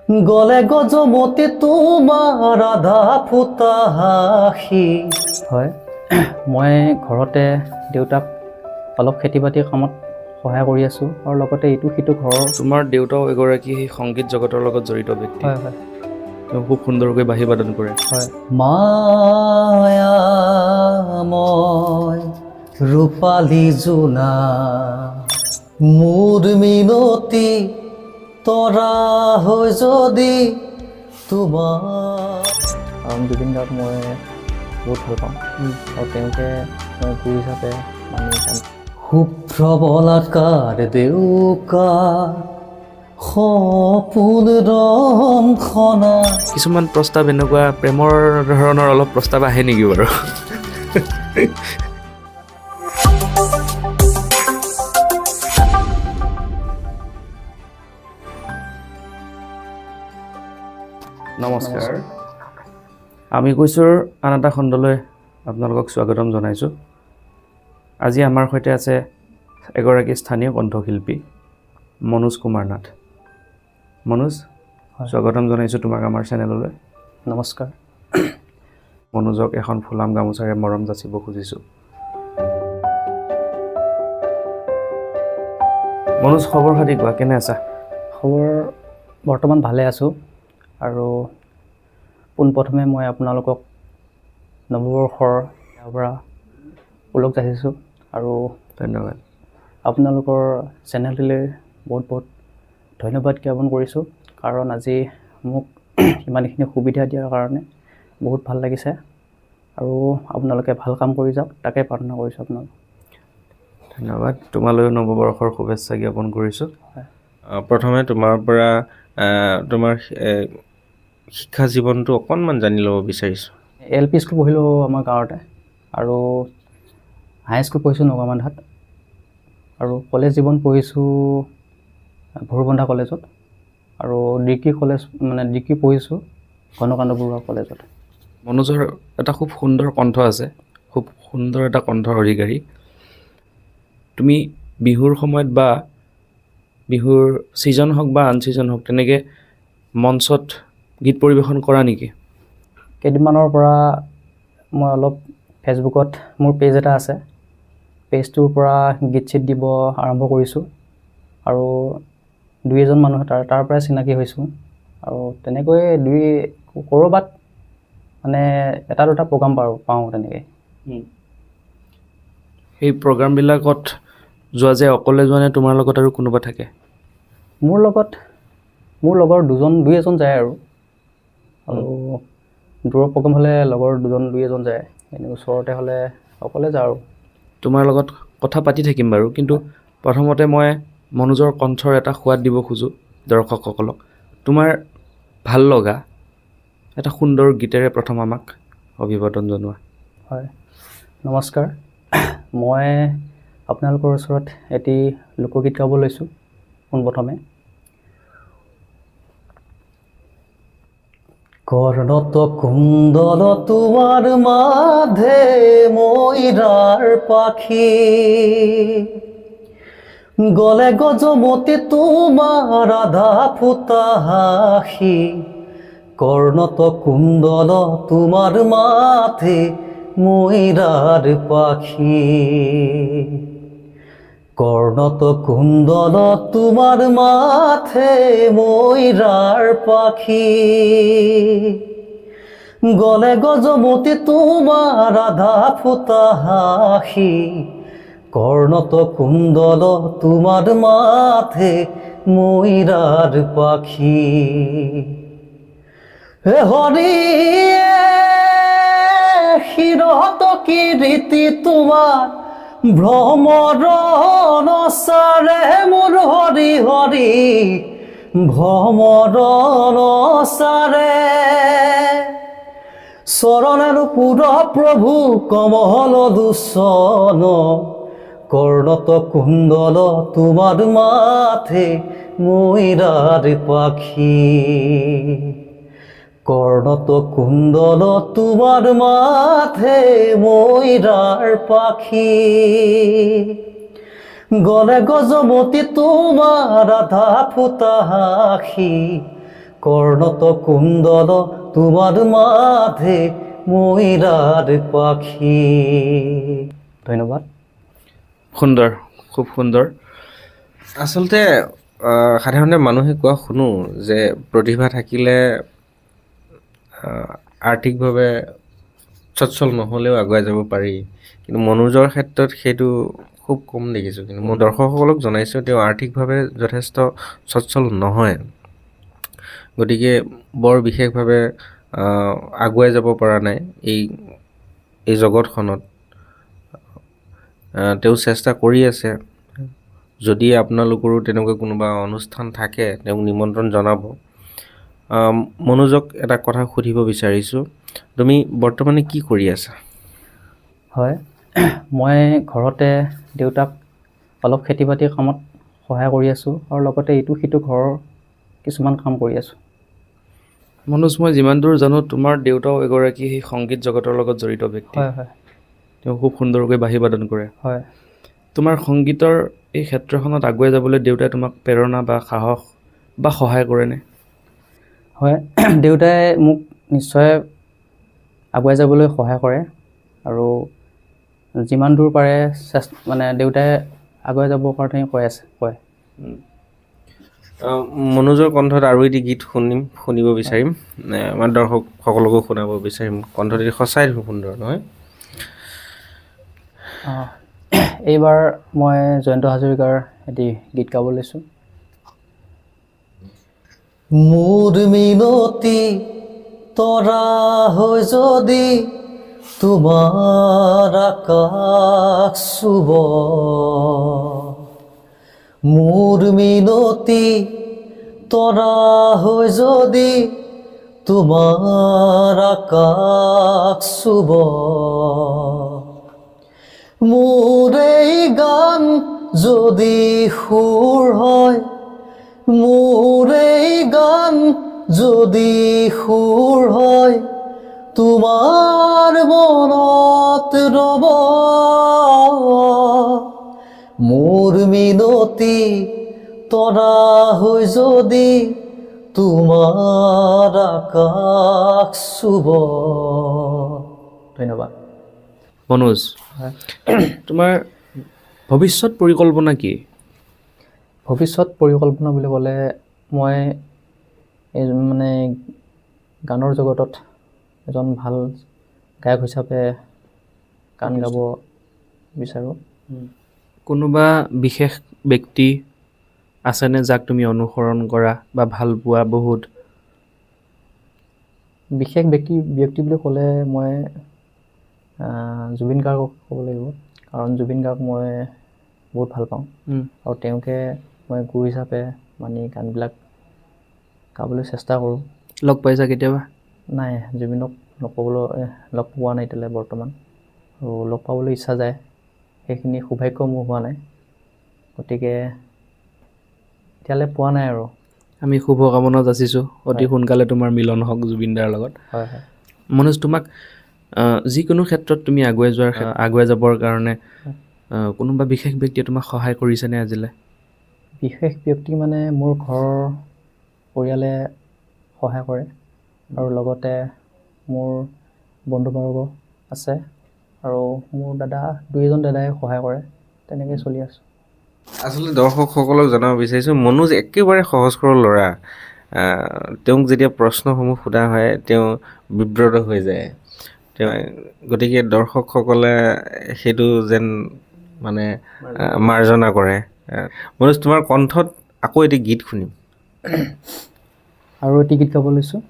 গলে গজমতি তোমাৰ ৰাধা ফুটা হাসি। হয়, মই ঘৰতে দেউতাক অলপ খেতি বাতিৰ কামত সহায় কৰি আছোঁ আৰু লগতে ইটো সিটো ঘৰৰ। তোমাৰ দেউতাও এগৰাকী সংগীত জগতৰ লগত জড়িত ব্যক্তি। হয় হয় তেওঁ খুব সুন্দৰকৈ বাঁহী বাদন কৰে। হয়। মায়াময় ৰূপালী জোনা মোৰ মিনতি তৰা হৈ যদি তোমাৰ। জুবিন গাৰ্গ মই বহুত ভাল পাওঁ আৰু তেওঁকে মই গুৰু হিচাপে মানি জানো। শুভ্ৰ বলাকাৰ দেউকা সপোন ৰংখনা। কিছুমান প্ৰস্তাৱ এনেকুৱা প্ৰেমৰ ধৰণৰ অলপ প্ৰস্তাৱ আহে নেকি বাৰু? নমস্কাৰ। আমি কৈছোঁ আন এটা খণ্ডলৈ আপোনালোকক স্বাগতম জনাইছোঁ। আজি আমাৰ সৈতে আছে এগৰাকী স্থানীয় কণ্ঠশিল্পী মনোজ কুমাৰ নাথ। মনোজ, স্বাগতম জনাইছোঁ তোমাক আমাৰ চেনেললৈ। নমস্কাৰ। মনোজক এখন ফুলাম গামোচাৰে মৰম যাচিব খুজিছোঁ। মনোজ, খবৰ খাতি কোৱা, কেনে আছা? খবৰ বৰ্তমান ভালে আছোঁ আৰু পোনপ্ৰথমে মই আপোনালোকক নৱবৰ্ষৰ পৰা ওলগ যাচিছোঁ আৰু ধন্যবাদ। আপোনালোকৰ চেনেলটোলৈ বহুত বহুত ধন্যবাদ জ্ঞাপন কৰিছোঁ, কাৰণ আজি মোক ইমানখিনি সুবিধা দিয়াৰ কাৰণে বহুত ভাল লাগিছে আৰু আপোনালোকে ভাল কাম কৰি যাওক তাকে প্ৰাৰ্থনা কৰিছোঁ আপোনালোক। ধন্যবাদ। তোমালৈও নৱবৰ্ষৰ শুভেচ্ছা জ্ঞাপন কৰিছোঁ। প্ৰথমে তোমাৰ পৰা তোমাৰ শিক্ষা জীৱনটো অকণমান জানি ল'ব বিচাৰিছোঁ। LP স্কুল পঢ়িলোঁ আমাৰ গাঁৱতে আৰু হাইস্কুল পঢ়িছোঁ নগামান্ধাত আৰু কলেজ জীৱন পঢ়িছোঁ ভোৰবন্ধা কলেজত আৰু ডিগ্ৰী পঢ়িছোঁ ঘনকান্ত বৰুৱা কলেজত। মনোজৰ এটা খুব সুন্দৰ কণ্ঠ আছে, খুব সুন্দৰ এটা কণ্ঠৰ অধিকাৰী। তুমি বিহুৰ সময়ত বা বিহুৰ ছিজন হওক বা আন ছিজন হওক তেনেকৈ মঞ্চত গীত পৰিৱেশন কৰা নেকি? কেইদিনমানৰ পৰা মই অলপ ফেচবুকত মোৰ পেজ এটা আছে, পেজটোৰ পৰা গীত চিত দিব আৰম্ভ কৰিছোঁ আৰু দুই এজন মানুহ তাৰ পৰাই চিনাকি হৈছোঁ আৰু তেনেকৈ ক'ৰবাত মানে এটা দুটা প্ৰগ্ৰাম পাওঁ তেনেকৈ। সেই প্ৰগ্ৰামবিলাকত যোৱা যে অকলে যোৱা নে তোমাৰ লগত আৰু কোনোবা থাকে? মোৰ লগৰ দুই এজন যায় আৰু দূৰৰ প্ৰগ্ৰাম হ'লে লগৰ দুই এজন যায়, এনেই ওচৰতে হ'লে অকলে যাওঁ আৰু। তোমাৰ লগত কথা পাতি থাকিম বাৰু, কিন্তু প্ৰথমতে মই মনোজৰ কণ্ঠৰ এটা সোৱাদ দিব খোজোঁ দৰ্শকসকলক। তোমাৰ ভাল লগা এটা সুন্দৰ গীতেৰে প্ৰথম আমাক অভিবাদন জনোৱা। হয়, নমস্কাৰ। মই আপোনালোকৰ ওচৰত এটি লোকগীত গাব লৈছোঁ পোনপ্ৰথমে। কৰ্ণত কুণ্ডল তোমাৰ মাঝে ময়ূৰাৰ পাখি, গলে গজমতি তোমাৰ ৰাধা ফুটা হাসি। কৰ্ণত কুণ্ডল তোমাৰ মাঝে ময়ূৰাৰ পাখি, কর্ণত কুণ্ডল তোমার মাথে ময়ূরার পাখি। গলে গজমতি তোমার রাধা ফুটা হাসি, কর্ণত কুণ্ডল তোমার মাথে ময়ূরার পাখি। হে হরি শিরত কি রীতি তোমার ভ্রমর নচাৰে মোৰ হৰি হৰি ভ্ৰমৰ নচাৰে। চৰণৰ পুৰ প্ৰভু কমল দূষণ, কৰ্ণত কুণ্ডল তোমাৰ মাথে ময়ূৰাৰ পাখি। কর্ণত কুণ্ডল তোমার মাথে ময়ূরার পাখি, গলে গজমতি তোমার রাধা ফুটা হাসি। কর্ণত কুণ্ডল তোমার মাঝে ময়ূরার পাখি। ধন্যবাদ। সুন্দৰ, খুব সুন্দৰ। আচলতে সাধাৰণতে মানুহে কোৱা শুনো যে প্ৰতিভা থাকিলে আৰ্থিকভাৱে সচ্ছল নহ'লেও আগুৱাই যাব পাৰি, কিন্তু মনোজৰ ক্ষেত্ৰত সেইটো খুব কম দেখিছোঁ। কিন্তু মই দৰ্শকসকলক জনাইছোঁ তেওঁ আৰ্থিকভাৱে যথেষ্ট সচ্ছল নহয়, গতিকে বৰ বিশেষভাৱে আগুৱাই যাব পৰা নাই এই জগতখনত। তেওঁ চেষ্টা কৰি আছে। যদি আপোনালোকৰো তেনেকুৱা কোনোবা অনুষ্ঠান থাকে তেওঁক নিমন্ত্ৰণ জনাব। মনোজক এটা কথা সুধিব বিচাৰিছোঁ, তুমি বৰ্তমানে কি কৰি আছা? হয়, মই ঘৰতে দেউতাক অলপ খেতি বাতিৰ কামত সহায় কৰি আছোঁ আৰু লগতে ইটো সিটো ঘৰৰ কিছুমান কাম কৰি আছোঁ। মনোজ, মই যিমান দূৰ জানো তোমাৰ দেউতাও এগৰাকী সেই সংগীত জগতৰ লগত জড়িত ব্যক্তি। হয় হয় তেওঁ খুব সুন্দৰকৈ বাঁহী বাদন কৰে। হয়। তোমাৰ সংগীতৰ এই ক্ষেত্ৰখনত আগুৱাই যাবলৈ দেউতাই তোমাক প্ৰেৰণা বা সাহস বা সহায় কৰেনে? হয়, দেউতাই মোক নিশ্চয় আগুৱাই যাবলৈ সহায় কৰে আৰু যিমান দূৰ পাৰে মানে দেউতাই আগুৱাই যাবৰ কাৰণে কয়। মনোজৰ কণ্ঠত আৰু এটি গীত শুনিব বিচাৰিম, আমাৰ দৰ্শকসকলকো শুনাব বিচাৰিম। কণ্ঠটি সঁচাই সুন্দৰ, নহয়? এইবাৰ মই জয়ন্ত হাজৰিকাৰ এটি গীত গাব লৈছোঁ। মোৰ মিনতি তৰা হৈ যদি তোমাৰ আকাশ চুব, মোৰ মিনতি তৰা হৈ যদি তোমাৰ আকাশ চুব, মোৰ এই গান যদি সুৰ হয়, মোৰ এই গান যদি সুৰ হয়, তোমাৰ মনত ৰব, মোৰ মিনতি তৰা হৈ যদি তোমাৰ আকাশ চুব। ধন্যবাদ। মনোজ, তোমাৰ ভৱিষ্যত পৰিকল্পনা কি? ভৱিষ্যত পৰিকল্পনা বুলি ক'লে মই মানে গানৰ জগতত এজন ভাল গায়ক হিচাপে গান গাব বিচাৰোঁ। কোনোবা বিশেষ ব্যক্তি আছেনে যাক তুমি অনুসৰণ কৰা বা ভাল পোৱা বহুত? বিশেষ ব্যক্তি বুলি ক'লে মই জুবিন গাৰ্গক ক'ব লাগিব, কাৰণ জুবিন গাৰ্গ মই বহুত ভাল পাওঁ আৰু তেওঁকে মই গুৰু হিচাপে মানি গানবিলাক গাবলৈ চেষ্টা কৰোঁ। লগ পাইছা কেতিয়াবা? নাই, জুবিনক লগ পোৱা নাই এতিয়ালৈ বৰ্তমান, আৰু লগ পাবলৈ ইচ্ছা যায়। সেইখিনি সৌভাগ্য মোৰ হোৱা নাই, গতিকে এতিয়ালৈ পোৱা নাই আৰু। আমি শুভকামনা যাচিছোঁ অতি সোনকালে তোমাৰ মিলন হওক জুবিন দাৰ লগত। হয় হয়। মনোজ, তোমাক যিকোনো ক্ষেত্ৰত তুমি আগুৱাই যাবৰ কাৰণে কোনোবা বিশেষ ব্যক্তিয়ে তোমাক সহায় কৰিছেনে আজিলৈ? বিশেষ ব্যক্তি মানে মোৰ ঘৰৰ পৰিয়ালে সহায় কৰে আৰু লগতে মোৰ বন্ধুবৰ্গ আছে আৰু মোৰ দুই এজন দাদাই সহায় কৰে। তেনেকৈ চলি আছোঁ। আচলতে দৰ্শকসকলক জনাব বিচাৰিছোঁ, মনোজ একেবাৰে সহজ সৰল ল'ৰা। তেওঁক যেতিয়া প্ৰশ্নসমূহ সোধা হয় তেওঁ বিব্ৰত হৈ যায়। গতিকে দৰ্শকসকলে সেইটো যেন মানে মাৰ্জনা কৰে। মনোজ, তোমাৰ কণ্ঠত আকৌ এটি গীত শুনিম। আৰু এটি গীত গাব লৈছোঁ।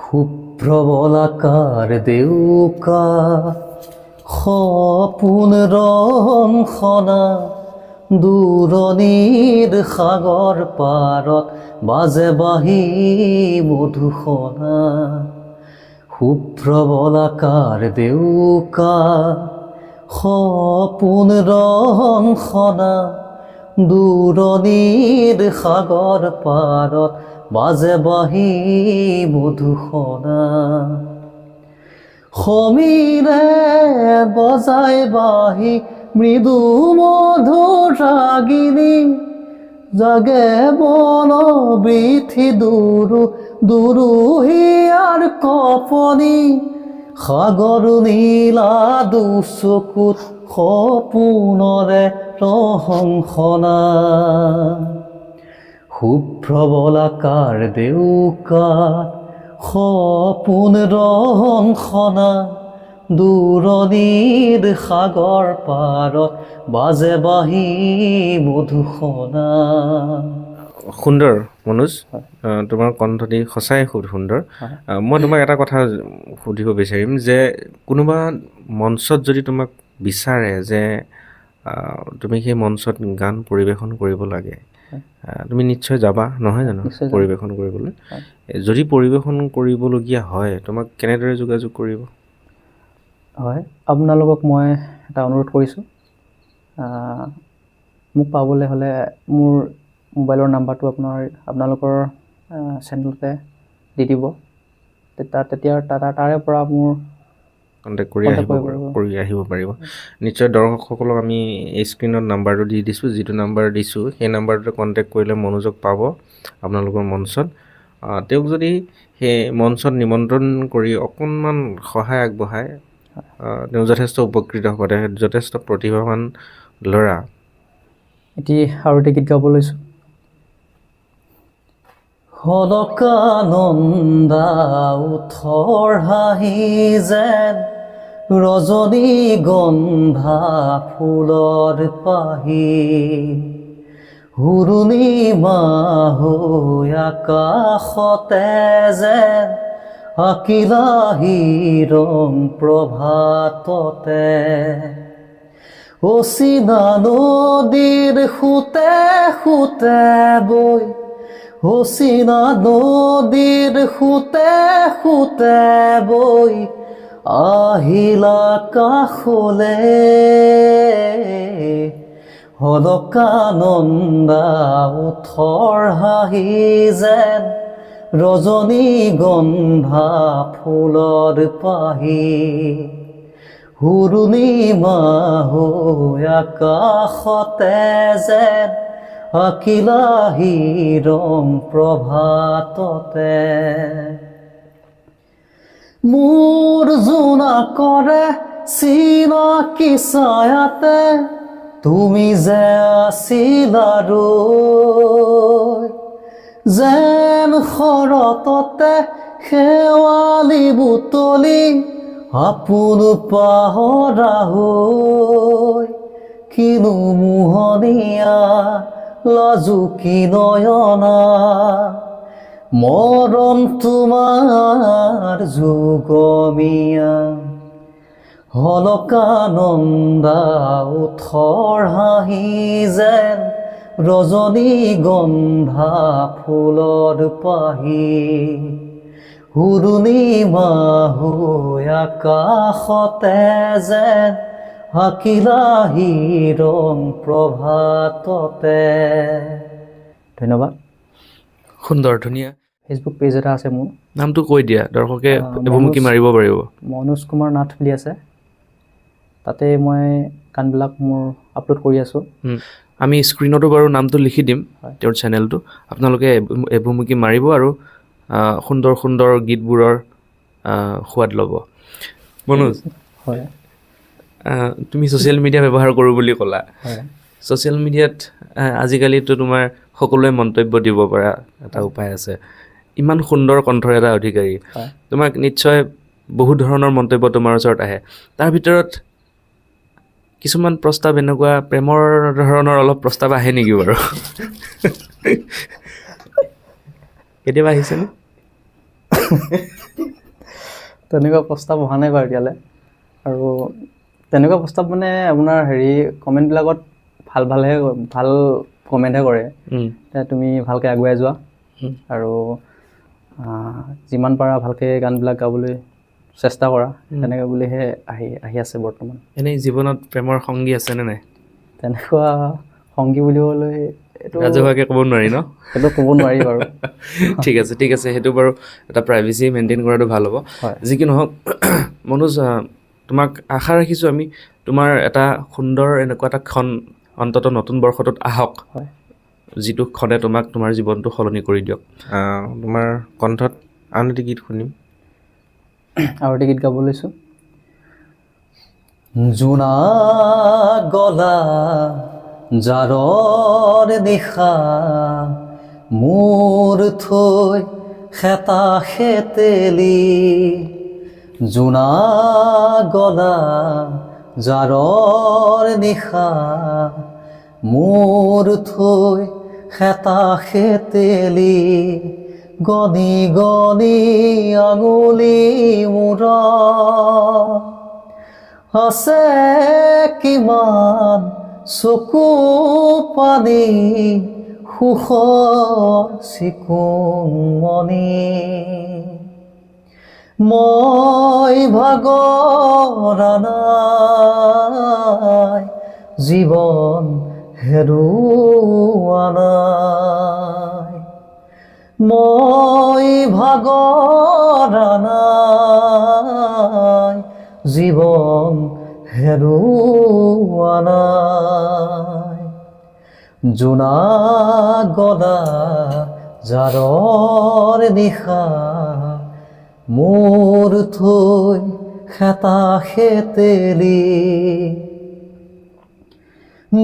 শুভ্ৰ বলাকাৰ দেউকা সপোন ৰং সনা, দূৰণিৰ সাগৰ পাৰত বাজে বাঁহী মধুসনা। শুভ্ৰ বলাকাৰ দেউকা সপোন ৰং সনা, দূৰণিৰ সাগৰ পাৰত বাজে বাঁহী মধুসনা। সমীৰে বজাই বাঁহী মৃদু মধুৰ ৰাগিনী, জাগে বন বৃথি দুৰুহিয়াৰ কপনি সাগৰ নীলা দুচকুত সপোনৰে ৰহংসনা শুভ্ৰবলাকাৰ দেউকাত সপোন ৰহংসনা দূৰণিৰ সাগৰ পাৰত বাজে বাঁহী মধুসনা। সুন্দৰ মনোজ, তোমাৰ কণ্ঠটি সঁচাই খুব সুন্দৰ। মই তোমাক এটা কথা সুধিব বিচাৰিম যে কোনোবা মঞ্চত যদি তোমাক বিচাৰে যে তুমি সেই মঞ্চত গান পৰিৱেশন কৰিব লাগে, তুমি নিশ্চয় যাবা নহয় জানো পৰিৱেশন কৰিবলৈ? যদি পৰিৱেশন কৰিবলগীয়া হয় তোমাক কেনেদৰে যোগাযোগ কৰিব? হয়, আপোনালোকক মই এটা অনুৰোধ কৰিছোঁ, মোক পাবলৈ হ'লে মোৰ মোবাইলৰ নাম্বাৰটো আপোনালোকৰ চেনেলতে দি দিব, তেতিয়া তাৰে পৰা মোৰ কণ্টেক্ট কৰি আহিব পাৰিব। নিশ্চয় দৰ্শকসকলক আমি এই স্ক্ৰীণত নাম্বাৰটো দি দিছোঁ, যিটো নাম্বাৰ দিছোঁ সেই নাম্বাৰটোতে কণ্টেক্ট কৰিলে মনোজক পাব আপোনালোকৰ মঞ্চত। তেওঁক যদি সেই মঞ্চত নিমন্ত্ৰণ কৰি অকণমান সহায় আগবঢ়ায় তেওঁ যথেষ্ট উপকৃত হ'ব। যথেষ্ট প্ৰতিভাৱান ল'ৰা। এতিয়া আৰু এটা গীত গাব লৈছোঁ। হলকানন্দা উঠৰ হাঁহি যেন ৰজনী গন্ধা ফুলৰ পাহি হুৰুণিমা হৈ আকাশতে যেন আকিলাহি ৰং প্ৰভাততে অচিনা নদীৰ সোঁতে সোঁতে বৈ অচিনা নদীৰ সোঁতে সোঁতে বৈ আহিলা কাষলে হলকানন্দা উঠৰ হাঁহি যেন ৰজনী গন্ধা ফুলৰ পাহি হুৰুণিমা হৈ আকাশতে যেন আকিলাহি ৰং প্ৰভাততে মোৰ জোনা কৰে চিনাকি ছায়াতে তুমি যে আছিলা ৰৈ যেন শৰততে শেৱালি বুটলি আপোন পাহৰা হৈ কিনো মোহনীয়া লাজুকী নয়না মৰম তোমাৰ যুগমীয়া হলকানন্দা উঠৰ হাঁহি যেন ৰজনী গন্ধা ফুলৰ পাহি হুৰুণিমা হৈ আকাশতে যেন আকিলাহি ৰং প্ৰভাততে। ধন্যবাদ। সুন্দৰ, ধুনীয়া। ফেচবুক পেজ এটা আছে মোৰ, নামটো কৈ দিয়া, দৰ্শকে এভুমুকি মাৰিব পাৰিব। মনোজ কুমাৰ নাথ বুলি আছে, তাতে মই গানবিলাক মোৰ আপলোড কৰি আছোঁ। আমি স্ক্ৰীণতো বাৰু নামটো লিখি দিম তেওঁৰ চেনেলটো, আপোনালোকে এভুমুকি মাৰিব আৰু সুন্দৰ সুন্দৰ গীতবোৰৰ সোৱাদ ল'ব। মনোজ, হয়, তুমি ছ'চিয়েল মিডিয়া ব্যৱহাৰ কৰোঁ বুলি ক'লা। হয়, ছ'চিয়েল মিডিয়াত আজিকালিতো তোমাৰ সকলোৱে মন্তব্য দিব পৰা এটা উপায় আছে। ইমান সুন্দৰ কণ্ঠৰ এটা অধিকাৰী, তোমাক নিশ্চয় বহুত ধৰণৰ মন্তব্য তোমাৰ ওচৰত আহে। তাৰ ভিতৰত কিছুমান প্ৰস্তাৱ এনেকুৱা প্ৰেমৰ ধৰণৰ অলপ প্ৰস্তাৱ আহে নেকি বাৰু? কেতিয়াবা আহিছেনে? তেনেকুৱা প্ৰস্তাৱ অহা নাই বাৰু এতিয়ালৈ। আৰু তেনেকুৱা প্ৰস্তাৱ মানে আপোনাৰ কমেণ্টবিলাকত ভাল কমেণ্টহে কৰে, তুমি ভালকৈ আগুৱাই যোৱা আৰু যিমান পাৰা ভালকৈ গানবিলাক গাবলৈ চেষ্টা কৰা, তেনেকৈ বুলিহে আহি আছে বৰ্তমান। এনেই জীৱনত প্ৰেমৰ সংগী আছেনে নাই? তেনেকুৱা সংগী বুলিবলৈ এইটো ৰাজহুৱাকৈ ক'ব নোৱাৰি ন? সেইটো ক'ব নোৱাৰি বাৰু। ঠিক আছে, সেইটো বাৰু এটা প্ৰাইভেচি মেইনটেইন কৰাটো ভাল হ'ব। যি কি নহওক মনোজ, তোমাক আশা ৰাখিছোঁ আমি তোমাৰ এটা সুন্দৰ এনেকুৱা এটা ক্ষণ অন্ততঃ নতুন বৰ্ষটোত আহক। যিটো ক্ষণে তোমাক তোমাৰ জীৱনটো সলনি কৰি দিয়ক। তোমাৰ কণ্ঠত আন এটি গীত শুনিম। আৰু এটি গীত গাব লৈছোঁ। জোনা গলা জাৰৰ নিশা মোৰ থৈ খেতা খেতেলি, জোনা গলা জাৰৰ নিশা মোৰ থৈ খেতা খেতেলি, গণি গণি আঙুলি মূৰত আছে কিমান চকু পানী, সুখৰ চিকুমনি, মই ভাগৰা নাই জীৱন হেৰুৱা নাই, মই ভাগৰা নাই জীৱন হেৰুৱা নাই, জোনা গলা জাৰৰ নিশা মোৰ থৈ খেতা খেতেলি,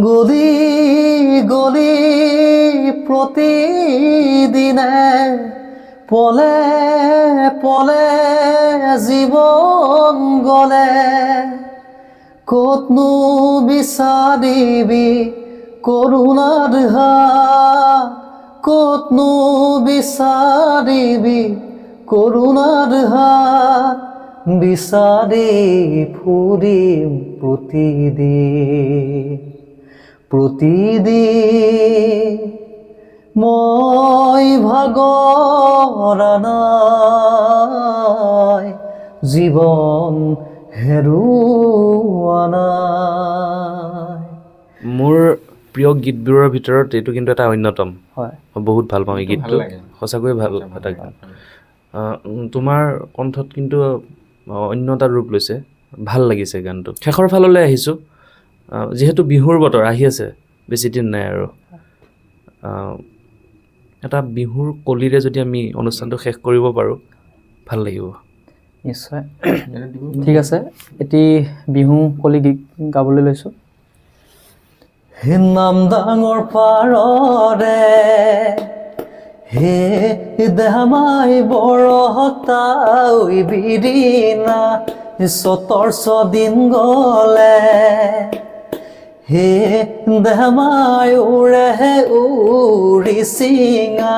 গলি গলি প্ৰতিদিনে পলে পলে জীৱন গলে, ক'তনো বিচাৰিবি কৰুণাৰ হাত, ক'তনো বিচাৰিবি কৰুণাৰ হাত, বিচাৰি ফুৰিম প্ৰতিদিন প্ৰতিদিন, মই ভাগৰা নাই জীৱন হেৰুৱা নাই। মোৰ প্ৰিয় গীতবোৰৰ ভিতৰত এইটো কিন্তু এটা অন্যতম। হয়, মই বহুত ভাল পাওঁ এই গীতটো, লাগে। সঁচাকৈয়ে ভাল এটা গান। তোমাৰ কণ্ঠত কিন্তু অন্য এটা ৰূপ লৈছে, ভাল লাগিছে গানটো। শেষৰ ফাললৈ আহিছোঁ, যিহেতু বিহুৰ বতৰ আহি আছে, বেছি দিন নাই আৰু। এটা বিহুৰ কলিৰে যদি আমি অনুষ্ঠানটো শেষ কৰিব পাৰোঁ ভাল লাগিব। নিশ্চয়। ঠিক আছে, এটি বিহু কলি গীত গাবলৈ লৈছোঁ। নাম ডাঙৰ পাৰৰে হে দেহামাই বৰহতা বিৰিণা, চতৰ ছদিন গলে হে দেহামাই উৰে উৰি চিঙা,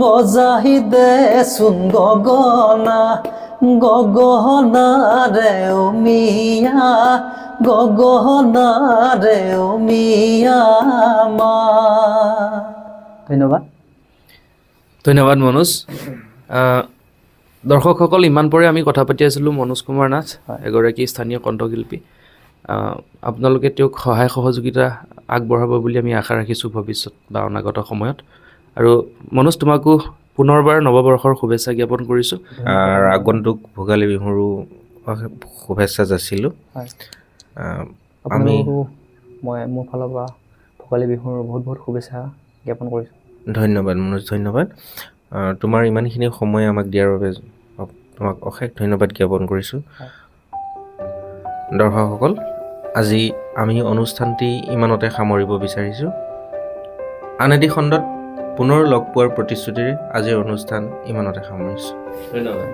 বজাহি দেচোন গগনা গগনাৰে অমিয়া, গগনাৰে অমিয়া মা। ধন্যবাদ। ধন্যবাদ মনোজ। দৰ্শকসকল, ইমান পৰে আমি কথা পাতি আছিলোঁ মনোজ কুমাৰ নাথ, এগৰাকী স্থানীয় কণ্ঠশিল্পী। আপোনালোকে তেওঁক সহায় সহযোগিতা আগবঢ়াব বুলি আমি আশা ৰাখিছোঁ ভৱিষ্যত বা অনাগত সময়ত। আৰু মনোজ, তোমাকো পুনৰবাৰ নৱবৰ্ষৰ শুভেচ্ছা জ্ঞাপন কৰিছোঁ। আগন্তুক ভোগালী বিহুৰো শুভেচ্ছা যাচিলোঁ। হয়, আমি আপোনালোকো মই মোৰ ফালৰ পৰা ভোগালী বিহুৰ বহুত বহুত শুভেচ্ছা জ্ঞাপন কৰিছোঁ। ধন্যবাদ মনোজ, ধন্যবাদ। তোমাৰ ইমানখিনি সময় আমাক দিয়াৰ বাবে তোমাক অশেষ ধন্যবাদ জ্ঞাপন কৰিছোঁ। দৰ্শকসকল, আজি আমি অনুষ্ঠানটি ইমানতে সামৰিব বিচাৰিছোঁ। আন এটি খণ্ডত পুনৰ লগ পোৱাৰ প্ৰতিশ্ৰুতিৰে আজিৰ অনুষ্ঠান ইমানতে সামৰিছোঁ। ধন্যবাদ।